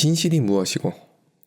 진실이 무엇이고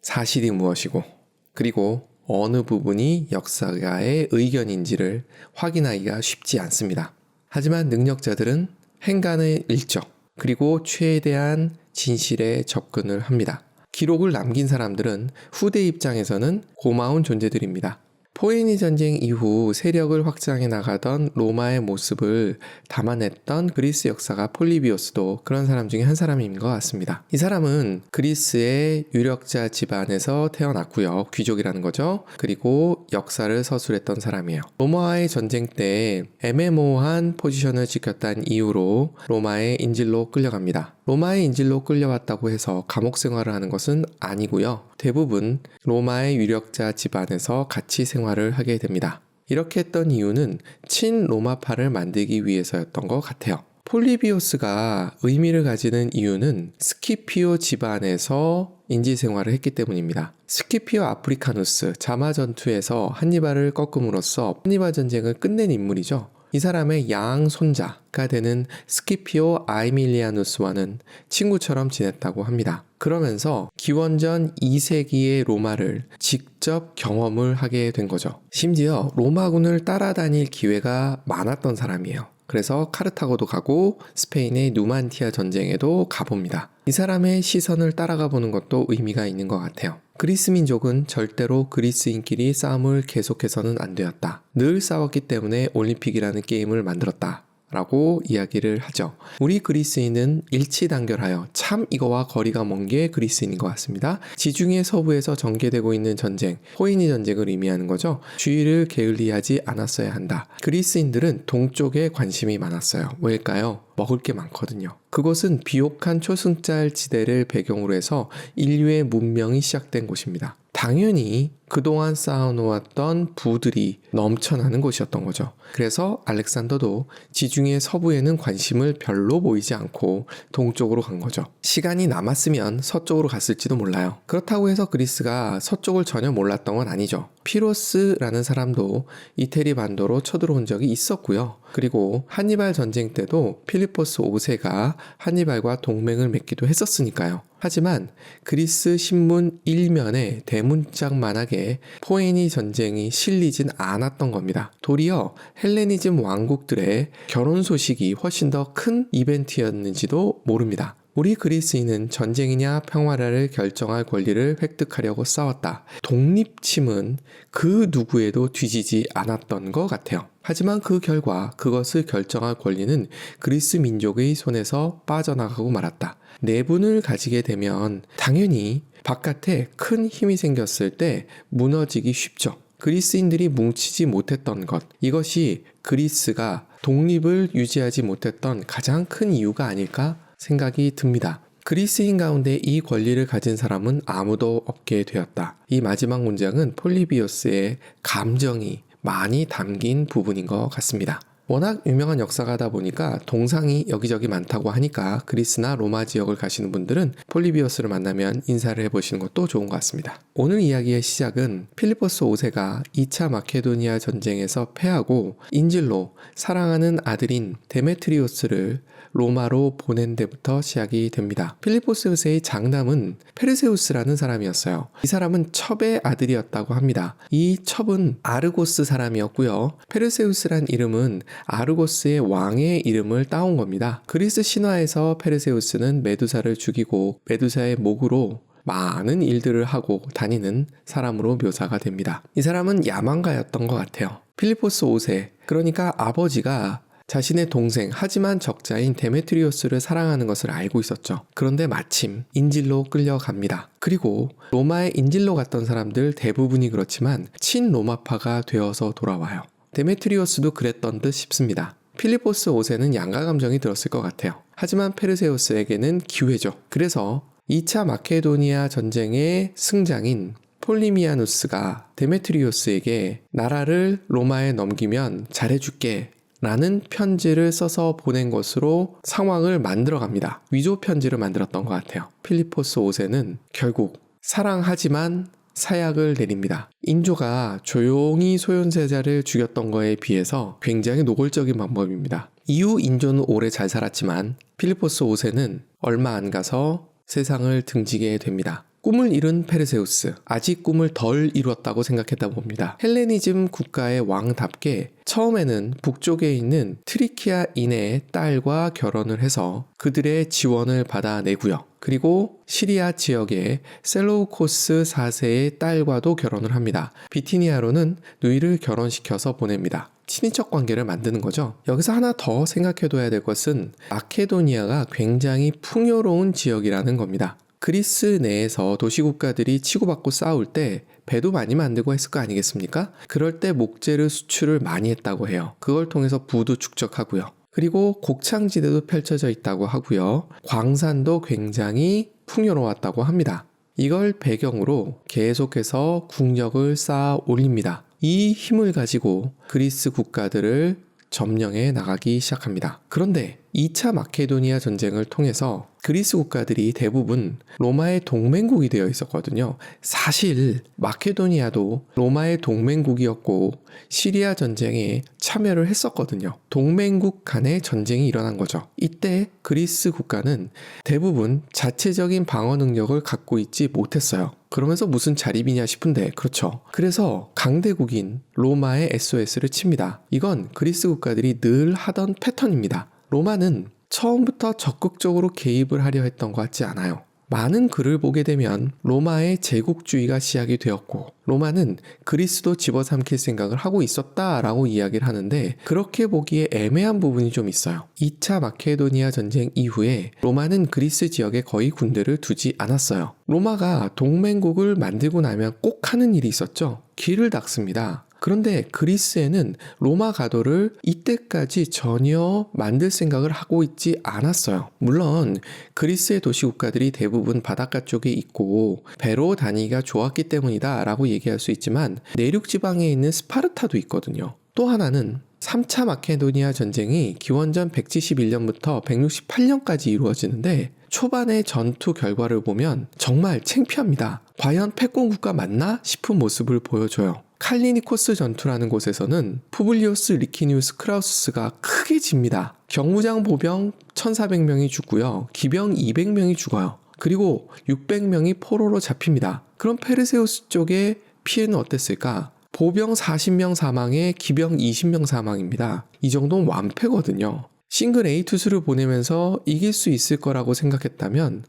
사실이 무엇이고 그리고 어느 부분이 역사가의 의견인지를 확인하기가 쉽지 않습니다. 하지만 능력자들은 행간의 일적 그리고 최대한 진실에 접근을 합니다. 기록을 남긴 사람들은 후대 입장에서는 고마운 존재들입니다. 포에니 전쟁 이후 세력을 확장해 나가던 로마의 모습을 담아냈던 그리스 역사가 폴리비오스도 그런 사람 중에 한 사람인 것 같습니다. 이 사람은 그리스의 유력자 집안에서 태어났고요. 귀족이라는 거죠. 그리고 역사를 서술했던 사람이에요. 로마와의 전쟁 때 애매모호한 포지션을 지켰다는 이유로 로마의 인질로 끌려갑니다. 로마의 인질로 끌려왔다고 해서 감옥 생활을 하는 것은 아니고요. 대부분 로마의 유력자 집안에서 같이 생활을 하게 됩니다. 이렇게 했던 이유는 친로마파를 만들기 위해서였던 것 같아요. 폴리비오스가 의미를 가지는 이유는 스키피오 집안에서 인지 생활을 했기 때문입니다. 스키피오 아프리카누스 자마 전투에서 한니발을 꺾음으로써 한니발 전쟁을 끝낸 인물이죠. 이 사람의 양손자가 되는 스키피오 아이밀리아누스와는 친구처럼 지냈다고 합니다. 그러면서 기원전 2세기의 로마를 직접 경험을 하게 된 거죠. 심지어 로마군을 따라다닐 기회가 많았던 사람이에요. 그래서 카르타고도 가고 스페인의 누만티아 전쟁에도 가봅니다. 이 사람의 시선을 따라가 보는 것도 의미가 있는 것 같아요. 그리스 민족은 절대로 그리스인끼리 싸움을 계속해서는 안 되었다. 늘 싸웠기 때문에 올림픽이라는 게임을 만들었다. 라고 이야기를 하죠. 우리 그리스인은 일치단결하여 참 이거와 거리가 먼 게 그리스인인 것 같습니다. 지중해 서부에서 전개되고 있는 전쟁, 포에니 전쟁을 의미하는 거죠. 주의를 게을리하지 않았어야 한다. 그리스인들은 동쪽에 관심이 많았어요. 왜일까요? 먹을 게 많거든요. 그곳은 비옥한 초승달 지대를 배경으로 해서 인류의 문명이 시작된 곳입니다. 당연히 그동안 쌓아놓았던 부들이 넘쳐나는 곳이었던 거죠. 그래서 알렉산더도 지중해 서부에는 관심을 별로 보이지 않고 동쪽으로 간 거죠. 시간이 남았으면 서쪽으로 갔을지도 몰라요. 그렇다고 해서 그리스가 서쪽을 전혀 몰랐던 건 아니죠. 피로스라는 사람도 이태리 반도로 쳐들어온 적이 있었고요. 그리고 한니발 전쟁 때도 필리포스 5세가 한니발과 동맹을 맺기도 했었으니까요. 하지만 그리스 신문 1면에 대문짝만하게 포에니 전쟁이 실리진 않았던 겁니다. 도리어 헬레니즘 왕국들의 결혼 소식이 훨씬 더 큰 이벤트였는지도 모릅니다. 우리 그리스인은 전쟁이냐 평화를 결정할 권리를 획득하려고 싸웠다. 독립침은 그 누구에도 뒤지지 않았던 것 같아요. 하지만 그 결과 그것을 결정할 권리는 그리스 민족의 손에서 빠져나가고 말았다. 내분을 가지게 되면 당연히 바깥에 큰 힘이 생겼을 때 무너지기 쉽죠. 그리스인들이 뭉치지 못했던 것, 이것이 그리스가 독립을 유지하지 못했던 가장 큰 이유가 아닐까 생각이 듭니다. 그리스인 가운데 이 권리를 가진 사람은 아무도 없게 되었다. 이 마지막 문장은 폴리비오스의 감정이 많이 담긴 부분인 것 같습니다. 워낙 유명한 역사가다 보니까 동상이 여기저기 많다고 하니까 그리스나 로마 지역을 가시는 분들은 폴리비오스를 만나면 인사를 해보시는 것도 좋은 것 같습니다. 오늘 이야기의 시작은 필리포스 5세가 2차 마케도니아 전쟁에서 패하고 인질로 사랑하는 아들인 데메트리오스를 로마로 보낸 데부터 시작이 됩니다. 필리포스의 장남은 페르세우스라는 사람이었어요. 이 사람은 첩의 아들이었다고 합니다. 이 첩은 아르고스 사람이었고요. 페르세우스란 이름은 아르고스의 왕의 이름을 따온 겁니다. 그리스 신화에서 페르세우스는 메두사를 죽이고 메두사의 목으로 많은 일들을 하고 다니는 사람으로 묘사가 됩니다. 이 사람은 야망가였던 것 같아요. 필리포스 5세, 그러니까 아버지가 자신의 동생 하지만 적자인 데메트리오스를 사랑하는 것을 알고 있었죠. 그런데 마침 인질로 끌려갑니다. 그리고 로마에 인질로 갔던 사람들 대부분이 그렇지만 친로마파가 되어서 돌아와요. 데메트리오스도 그랬던 듯 싶습니다. 필리포스 5세는 양가 감정이 들었을 것 같아요. 하지만 페르세우스에게는 기회죠. 그래서 2차 마케도니아 전쟁의 승장인 폴리미아누스가 데메트리오스에게 나라를 로마에 넘기면 잘해줄게 라는 편지를 써서 보낸 것으로 상황을 만들어갑니다. 위조 편지를 만들었던 것 같아요. 필리포스 5세는 결국 사랑하지만 사약을 내립니다. 인조가 조용히 소현세자를 죽였던 거에 비해서 굉장히 노골적인 방법입니다. 이후 인조는 오래 잘 살았지만 필리포스 5세는 얼마 안 가서 세상을 등지게 됩니다. 꿈을 이룬 페르세우스, 아직 꿈을 덜 이루었다고 생각했다 봅니다. 헬레니즘 국가의 왕답게 처음에는 북쪽에 있는 트리키아인의 딸과 결혼을 해서 그들의 지원을 받아내고요. 그리고 시리아 지역의 셀로우코스 4세의 딸과도 결혼을 합니다. 비티니아로는 누이를 결혼시켜서 보냅니다. 친인척 관계를 만드는 거죠. 여기서 하나 더 생각해둬야 될 것은 마케도니아가 굉장히 풍요로운 지역이라는 겁니다. 그리스 내에서 도시국가들이 치고받고 싸울 때 배도 많이 만들고 했을 거 아니겠습니까? 그럴 때 목재를 수출을 많이 했다고 해요. 그걸 통해서 부도 축적하고요. 그리고 곡창지대도 펼쳐져 있다고 하고요. 광산도 굉장히 풍요로웠다고 합니다. 이걸 배경으로 계속해서 국력을 쌓아 올립니다. 이 힘을 가지고 그리스 국가들을 점령해 나가기 시작합니다. 그런데 2차 마케도니아 전쟁을 통해서 그리스 국가들이 대부분 로마의 동맹국이 되어 있었거든요. 사실 마케도니아도 로마의 동맹국이었고 시리아 전쟁에 참여를 했었거든요. 동맹국 간의 전쟁이 일어난 거죠. 이때 그리스 국가는 대부분 자체적인 방어 능력을 갖고 있지 못했어요. 그러면서 무슨 자립이냐 싶은데 그렇죠. 그래서 강대국인 로마의 SOS를 칩니다. 이건 그리스 국가들이 늘 하던 패턴입니다. 로마는 처음부터 적극적으로 개입을 하려 했던 것 같지 않아요. 많은 글을 보게 되면 로마의 제국주의가 시작이 되었고 로마는 그리스도 집어삼킬 생각을 하고 있었다라고 이야기를 하는데 그렇게 보기에 애매한 부분이 좀 있어요. 2차 마케도니아 전쟁 이후에 로마는 그리스 지역에 거의 군대를 두지 않았어요. 로마가 동맹국을 만들고 나면 꼭 하는 일이 있었죠. 길을 닦습니다. 그런데 그리스에는 로마 가도를 이때까지 전혀 만들 생각을 하고 있지 않았어요. 물론 그리스의 도시국가들이 대부분 바닷가 쪽에 있고 배로 다니기가 좋았기 때문이다 라고 얘기할 수 있지만 내륙 지방에 있는 스파르타도 있거든요. 또 하나는 3차 마케도니아 전쟁이 기원전 171년부터 168년까지 이루어지는데 초반의 전투 결과를 보면 정말 창피합니다. 과연 패권 국가 맞나 싶은 모습을 보여줘요. 칼리니코스 전투라는 곳에서는 푸블리우스 리키니우스 크라우스가 크게 집니다. 경무장 보병 1400명이 죽고요. 기병 200명이 죽어요. 그리고 600명이 포로로 잡힙니다. 그럼 페르세우스 쪽의 피해는 어땠을까? 보병 40명 사망에 기병 20명 사망입니다. 이 정도는 완패거든요. 싱글 A 투수를 보내면서 이길 수 있을 거라고 생각했다면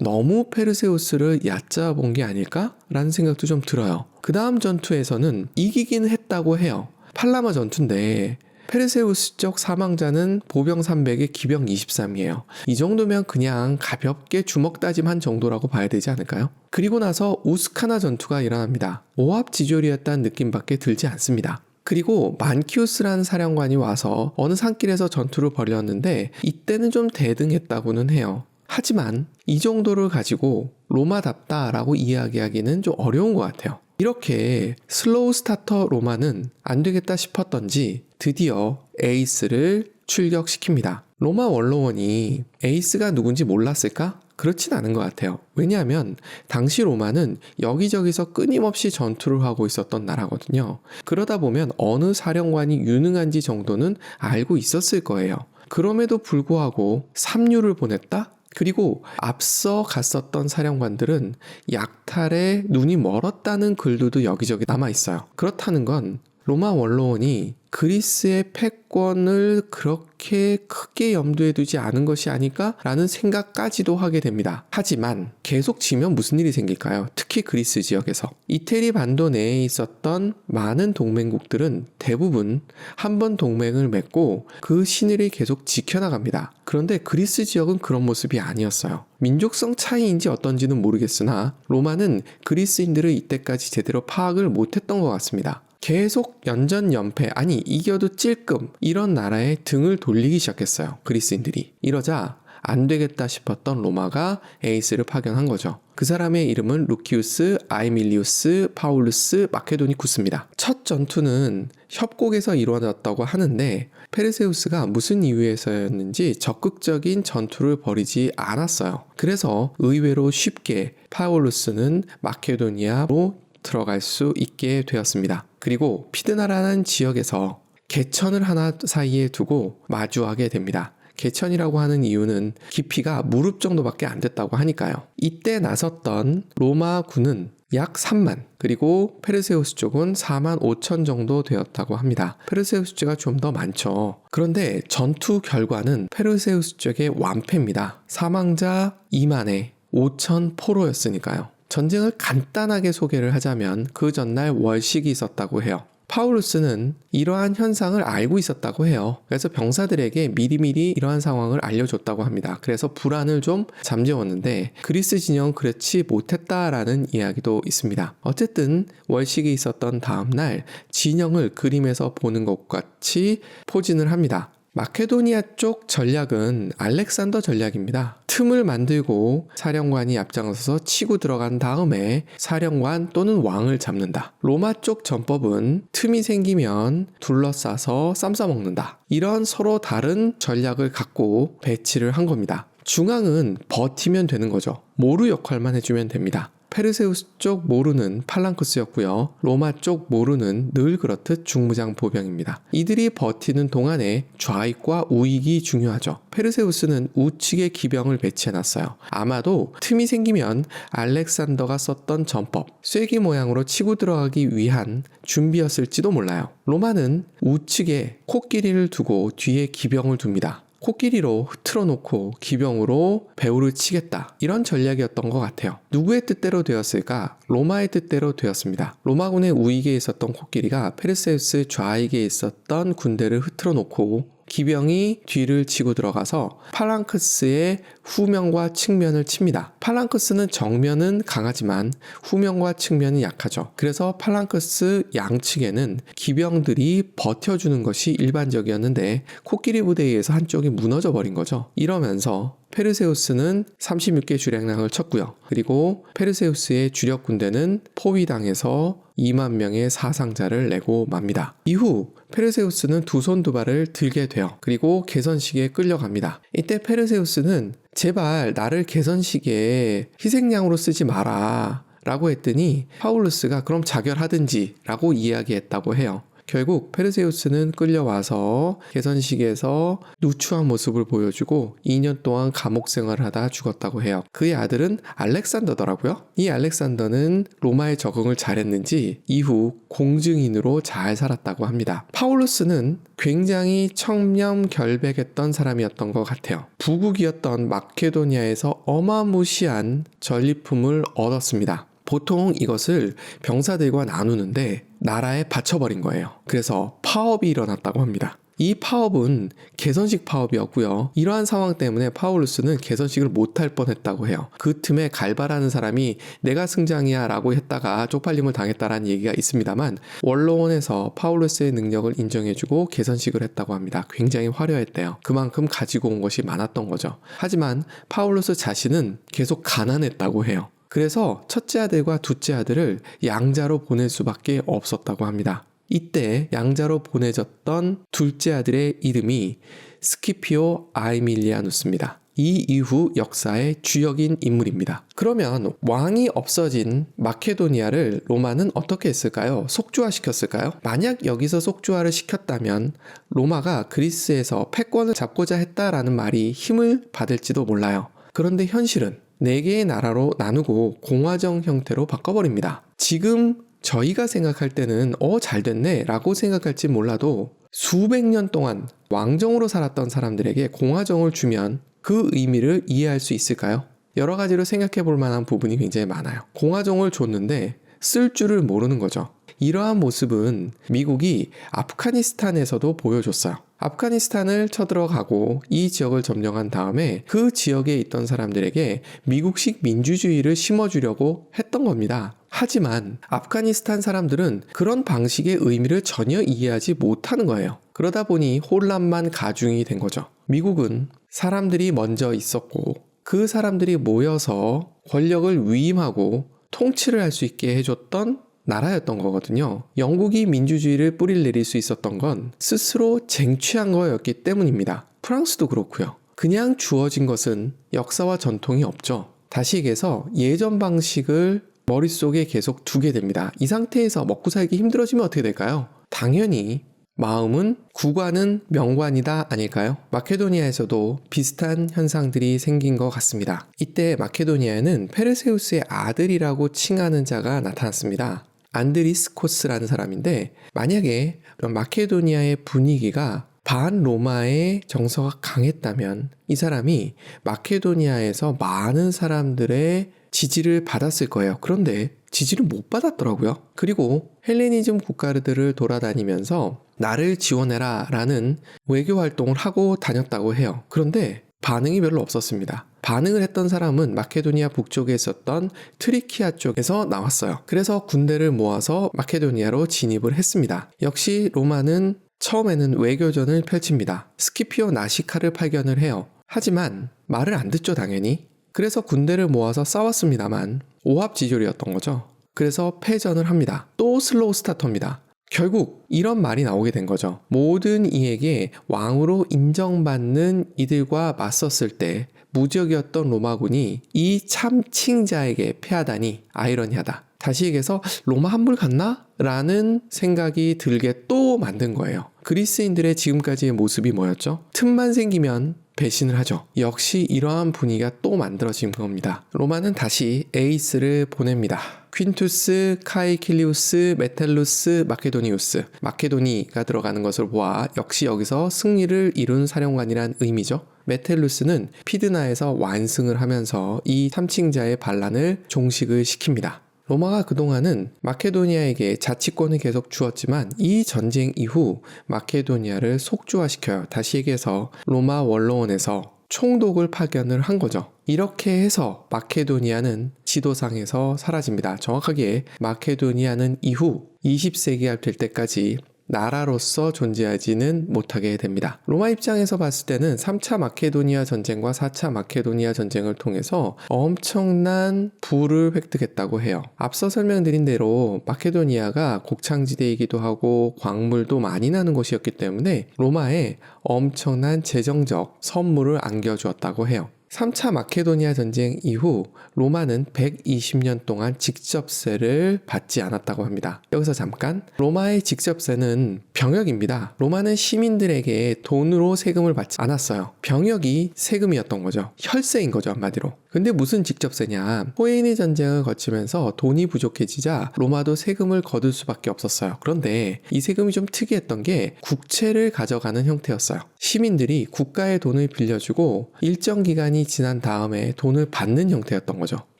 너무 페르세우스를 얕잡아 본 게 아닐까? 라는 생각도 좀 들어요. 그 다음 전투에서는 이기긴 했다고 해요. 팔라마 전투인데 페르세우스 쪽 사망자는 보병 300에 기병 23이에요. 이 정도면 그냥 가볍게 주먹 다짐한 정도라고 봐야 되지 않을까요? 그리고 나서 우스카나 전투가 일어납니다. 오합지졸이었다는 느낌밖에 들지 않습니다. 그리고 만키우스라는 사령관이 와서 어느 산길에서 전투를 벌였는데 이때는 좀 대등했다고는 해요. 하지만 이 정도를 가지고 로마답다라고 이야기하기는 좀 어려운 것 같아요. 이렇게 슬로우 스타터 로마는 안 되겠다 싶었던지 드디어 에이스를 출격시킵니다. 로마 원로원이 에이스가 누군지 몰랐을까? 그렇진 않은 것 같아요. 왜냐하면 당시 로마는 여기저기서 끊임없이 전투를 하고 있었던 나라거든요. 그러다 보면 어느 사령관이 유능한지 정도는 알고 있었을 거예요. 그럼에도 불구하고 삼류를 보냈다? 그리고 앞서 갔었던 사령관들은 약탈에 눈이 멀었다는 글들도 여기저기 남아있어요. 그렇다는 건 로마 원로원이 그리스의 패권을 그렇게 크게 염두에 두지 않은 것이 아닐까라는 생각까지도 하게 됩니다. 하지만 계속 지면 무슨 일이 생길까요? 특히 그리스 지역에서. 이태리 반도 내에 있었던 많은 동맹국들은 대부분 한 번 동맹을 맺고 그 신의를 계속 지켜나갑니다. 그런데 그리스 지역은 그런 모습이 아니었어요. 민족성 차이인지 어떤지는 모르겠으나 로마는 그리스인들을 이때까지 제대로 파악을 못했던 것 같습니다. 계속 연전연패, 아니 이겨도 찔끔 이런 나라에 등을 돌리기 시작했어요. 그리스인들이. 이러자 안 되겠다 싶었던 로마가 에이스를 파견한 거죠. 그 사람의 이름은 루키우스 아에밀리우스 파울루스 마케도니쿠스입니다. 첫 전투는 협곡에서 이루어졌다고 하는데 페르세우스가 무슨 이유에서였는지 적극적인 전투를 벌이지 않았어요. 그래서 의외로 쉽게 파울루스는 마케도니아로 들어갈 수 있게 되었습니다. 그리고 피드나라는 지역에서 개천을 하나 사이에 두고 마주하게 됩니다. 개천이라고 하는 이유는 깊이가 무릎 정도밖에 안 됐다고 하니까요. 이때 나섰던 로마군은 약 3만, 그리고 페르세우스 쪽은 4만 5천 정도 되었다고 합니다. 페르세우스 쪽가 좀 더 많죠. 그런데 전투 결과는 페르세우스 쪽의 완패입니다. 사망자 2만에 5천 포로였으니까요. 전쟁을 간단하게 소개를 하자면 그 전날 월식이 있었다고 해요. 파울루스는 이러한 현상을 알고 있었다고 해요. 그래서 병사들에게 미리미리 이러한 상황을 알려줬다고 합니다. 그래서 불안을 좀 잠재웠는데 그리스 진영은 그렇지 못했다라는 이야기도 있습니다. 어쨌든 월식이 있었던 다음날 진영을 그림에서 보는 것 같이 포진을 합니다. 마케도니아 쪽 전략은 알렉산더 전략입니다. 틈을 만들고 사령관이 앞장서서 치고 들어간 다음에 사령관 또는 왕을 잡는다. 로마 쪽 전법은 틈이 생기면 둘러싸서 쌈 싸먹는다. 이런 서로 다른 전략을 갖고 배치를 한 겁니다. 중앙은 버티면 되는 거죠. 모루 역할만 해주면 됩니다. 페르세우스 쪽 모루는 팔랑크스였고요. 로마 쪽 모루는 늘 그렇듯 중무장 보병입니다. 이들이 버티는 동안에 좌익과 우익이 중요하죠. 페르세우스는 우측에 기병을 배치해놨어요. 아마도 틈이 생기면 알렉산더가 썼던 전법, 쐐기 모양으로 치고 들어가기 위한 준비였을지도 몰라요. 로마는 우측에 코끼리를 두고 뒤에 기병을 둡니다. 코끼리로 흐트러 놓고 기병으로 배후를 치겠다. 이런 전략이었던 것 같아요. 누구의 뜻대로 되었을까? 로마의 뜻대로 되었습니다. 로마군의 우익에 있었던 코끼리가 페르세우스 좌익에 있었던 군대를 흐트러 놓고 기병이 뒤를 치고 들어가서 팔랑크스의 후면과 측면을 칩니다. 팔랑크스는 정면은 강하지만 후면과 측면은 약하죠. 그래서 팔랑크스 양측에는 기병들이 버텨주는 것이 일반적이었는데 코끼리 부대에 의해서 한쪽이 무너져 버린 거죠. 이러면서 페르세우스는 36개 주량량을 쳤고요. 그리고 페르세우스의 주력 군대는 포위당해서 2만 명의 사상자를 내고 맙니다. 이후 페르세우스는 두 손 두 발을 들게 돼요. 그리고 개선식에 끌려갑니다. 이때 페르세우스는 제발 나를 개선식에 희생양으로 쓰지 마라 라고 했더니 파울루스가 그럼 자결하든지 라고 이야기했다고 해요. 결국 페르세우스는 끌려와서 개선식에서 누추한 모습을 보여주고 2년 동안 감옥 생활을 하다 죽었다고 해요. 그의 아들은 알렉산더더라고요. 이 알렉산더는 로마에 적응을 잘했는지 이후 공증인으로 잘 살았다고 합니다. 파울루스는 굉장히 청렴결백했던 사람이었던 것 같아요. 부국이었던 마케도니아에서 어마무시한 전리품을 얻었습니다. 보통 이것을 병사들과 나누는데 나라에 바쳐버린 거예요. 그래서 파업이 일어났다고 합니다. 이 파업은 개선식 파업이었고요. 이러한 상황 때문에 파울루스는 개선식을 못할 뻔했다고 해요. 그 틈에 갈바라는 사람이 내가 승장이야 라고 했다가 쪽팔림을 당했다라는 얘기가 있습니다만 원로원에서 파울루스의 능력을 인정해주고 개선식을 했다고 합니다. 굉장히 화려했대요. 그만큼 가지고 온 것이 많았던 거죠. 하지만 파울루스 자신은 계속 가난했다고 해요. 그래서 첫째 아들과 둘째 아들을 양자로 보낼 수밖에 없었다고 합니다. 이때 양자로 보내졌던 둘째 아들의 이름이 스키피오 아이밀리아누스입니다. 이 이후 역사의 주역인 인물입니다. 그러면 왕이 없어진 마케도니아를 로마는 어떻게 했을까요? 속주화시켰을까요? 만약 여기서 속주화를 시켰다면 로마가 그리스에서 패권을 잡고자 했다라는 말이 힘을 받을지도 몰라요. 그런데 현실은 4개의 나라로 나누고 공화정 형태로 바꿔버립니다. 지금 저희가 생각할 때는 잘 됐네 라고 생각할지 몰라도 수백 년 동안 왕정으로 살았던 사람들에게 공화정을 주면 그 의미를 이해할 수 있을까요? 여러 가지로 생각해 볼 만한 부분이 굉장히 많아요. 공화정을 줬는데 쓸 줄을 모르는 거죠. 이러한 모습은 미국이 아프가니스탄에서도 보여줬어요. 아프가니스탄을 쳐들어가고 이 지역을 점령한 다음에 그 지역에 있던 사람들에게 미국식 민주주의를 심어주려고 했던 겁니다. 하지만 아프가니스탄 사람들은 그런 방식의 의미를 전혀 이해하지 못하는 거예요. 그러다 보니 혼란만 가중이 된 거죠. 미국은 사람들이 먼저 있었고 그 사람들이 모여서 권력을 위임하고 통치를 할 수 있게 해줬던 나라였던 거거든요. 영국이 민주주의를 뿌리를 내릴 수 있었던 건 스스로 쟁취한 거였기 때문입니다. 프랑스도 그렇고요. 그냥 주어진 것은 역사와 전통이 없죠. 다시 얘기해서 예전 방식을 머릿속에 계속 두게 됩니다. 이 상태에서 먹고 살기 힘들어지면 어떻게 될까요? 당연히 마음은 구관은 명관이다 아닐까요? 마케도니아에서도 비슷한 현상들이 생긴 것 같습니다. 이때 마케도니아에는 페르세우스의 아들이라고 칭하는 자가 나타났습니다. 안드리스코스라는 사람인데, 만약에 마케도니아의 분위기가 반로마의 정서가 강했다면 이 사람이 마케도니아에서 많은 사람들의 지지를 받았을 거예요. 그런데 지지를 못 받았더라고요. 그리고 헬레니즘 국가들을 돌아다니면서 나를 지원해라 라는 외교 활동을 하고 다녔다고 해요. 그런데 반응이 별로 없었습니다. 반응을 했던 사람은 마케도니아 북쪽에 있었던 트리키아 쪽에서 나왔어요. 그래서 군대를 모아서 마케도니아로 진입을 했습니다. 역시 로마는 처음에는 외교전을 펼칩니다. 스키피오 나시카를 발견을 해요. 하지만 말을 안 듣죠, 당연히. 그래서 군대를 모아서 싸웠습니다만 오합지졸이었던 거죠. 그래서 패전을 합니다. 또 슬로우 스타터입니다. 결국 이런 말이 나오게 된 거죠. 모든 이에게 왕으로 인정받는 이들과 맞섰을 때 무적이었던 로마군이 이 참칭자에게 패하다니 아이러니하다. 다시 얘기해서 로마 환불 갔나? 라는 생각이 들게 또 만든 거예요. 그리스인들의 지금까지의 모습이 뭐였죠? 틈만 생기면 배신을 하죠. 역시 이러한 분위기가 또 만들어진 겁니다. 로마는 다시 에이스를 보냅니다. 퀸투스, 카이킬리우스, 메텔루스, 마케도니우스. 마케도니가 들어가는 것을 보아 역시 여기서 승리를 이룬 사령관이란 의미죠. 메텔루스는 피드나에서 완승을 하면서 이 참칭자의 반란을 종식을 시킵니다. 로마가 그동안은 마케도니아에게 자치권을 계속 주었지만 이 전쟁 이후 마케도니아를 속주화시켜요. 다시 얘기해서 로마 원로원에서 총독을 파견을 한 거죠. 이렇게 해서 마케도니아는 지도상에서 사라집니다. 정확하게 마케도니아는 이후 20세기가 될 때까지 나라로서 존재하지는 못하게 됩니다. 로마 입장에서 봤을 때는 3차 마케도니아 전쟁과 4차 마케도니아 전쟁을 통해서 엄청난 부를 획득했다고 해요. 앞서 설명드린 대로 마케도니아가 곡창지대이기도 하고 광물도 많이 나는 곳이었기 때문에 로마에 엄청난 재정적 선물을 안겨주었다고 해요. 3차 마케도니아 전쟁 이후 로마는 120년 동안 직접세를 받지 않았다고 합니다. 여기서 잠깐, 로마의 직접세는 병역입니다. 로마는 시민들에게 돈으로 세금을 받지 않았어요. 병역이 세금이었던 거죠. 혈세인 거죠, 한마디로. 근데 무슨 직접세냐? 호에니 전쟁을 거치면서 돈이 부족해지자 로마도 세금을 거둘 수밖에 없었어요. 그런데 이 세금이 좀 특이했던 게 국채를 가져가는 형태였어요. 시민들이 국가의 돈을 빌려주고 일정 기간이 지난 다음에 돈을 받는 형태였던 거죠.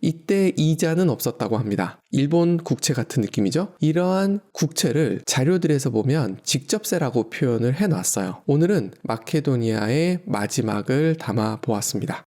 이때 이자는 없었다고 합니다. 일본 국채 같은 느낌이죠? 이러한 국채를 자료들에서 보면 직접세라고 표현을 해놨어요. 오늘은 마케도니아의 마지막을 담아 보았습니다.